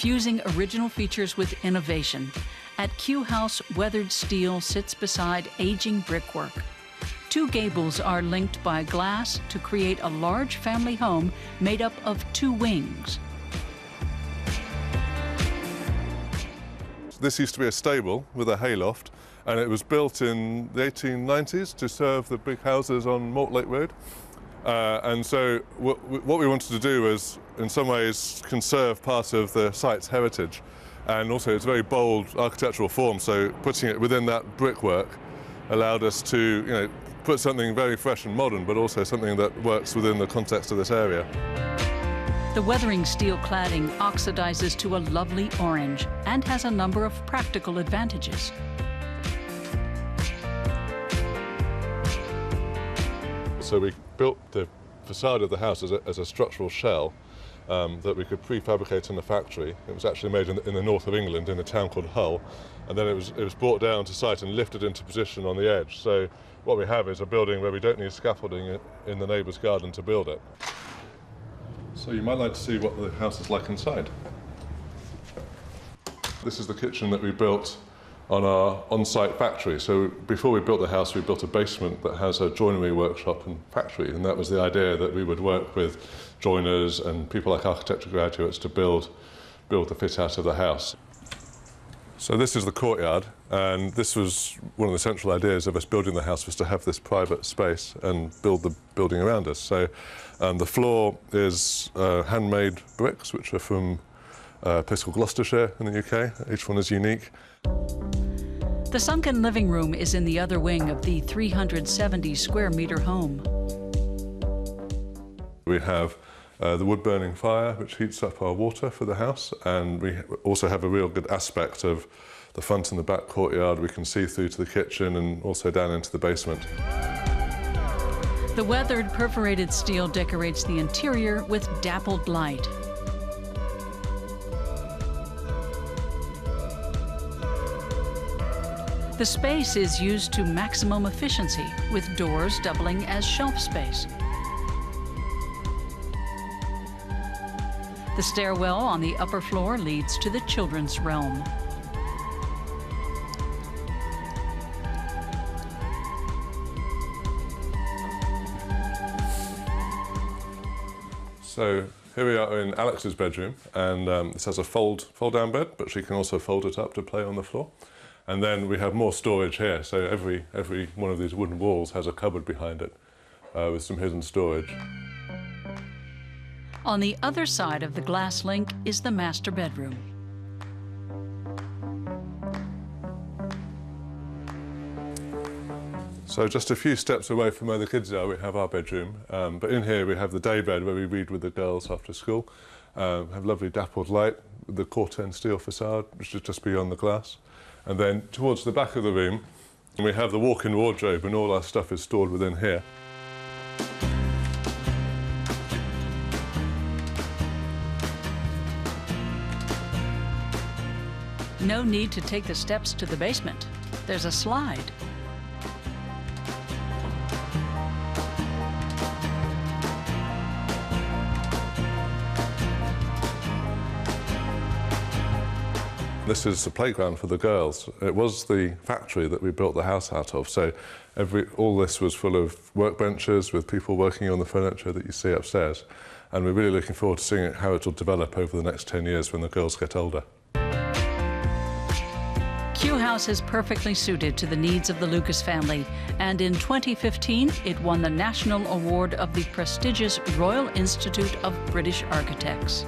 fusing original features with innovation. At Kew House, weathered steel sits beside aging brickwork. Two gables are linked by glass to create a large family home made up of two wings. This used to be a stable with a hayloft, and it was built in the 1890s to serve the big houses on Mortlake Road. And so what we wanted to do was, in some ways, conserve part of the site's heritage. And also it's a very bold architectural form, so putting it within that brickwork allowed us to, put something very fresh and modern, but also something that works within the context of this area. The weathering steel cladding oxidizes to a lovely orange and has a number of practical advantages. So we built the facade of the house as a structural shell that we could prefabricate in the factory. It was actually made in the north of England in a town called Hull, and then it was brought down to site and lifted into position on the edge. So what we have is a building where we don't need scaffolding in the neighbour's garden to build it. So you might like to see what the house is like inside. This is the kitchen that we built on our on-site factory. So before we built the house, we built a basement that has a joinery workshop and factory, and that was the idea, that we would work with joiners and people like architecture graduates to build the fit out of the house. So this is the courtyard, and this was one of the central ideas of us building the house, was to have this private space and build the building around us. So the floor is handmade bricks, which are from a place called Gloucestershire in the UK. Each one is unique. The sunken living room is in the other wing of the 370 square metre home. We have the wood-burning fire, which heats up our water for the house, and we also have a real good aspect of the front and the back courtyard. We can see through to the kitchen and also down into the basement. The weathered perforated steel decorates the interior with dappled light. The space is used to maximum efficiency, with doors doubling as shelf space. The stairwell on the upper floor leads to the children's realm. So here we are in Alex's bedroom, and this has a fold-down bed, but she can also fold it up to play on the floor. And then we have more storage here, so every one of these wooden walls has a cupboard behind it with some hidden storage. On the other side of the glass link is the master bedroom. So just a few steps away from where the kids are, we have our bedroom. But in here we have the day bed where we read with the girls after school. Have lovely dappled light with the corten steel facade, which is just beyond the glass. And then towards the back of the room, we have the walk-in wardrobe, and all our stuff is stored within here. No need to take the steps to the basement. There's a slide. This is the playground for the girls. It was the factory that we built the house out of, so all this was full of workbenches with people working on the furniture that you see upstairs, and we're really looking forward to seeing how it will develop over the next 10 years when the girls get older. Kew House is perfectly suited to the needs of the Lucas family, and in 2015 it won the National Award of the prestigious Royal Institute of British Architects.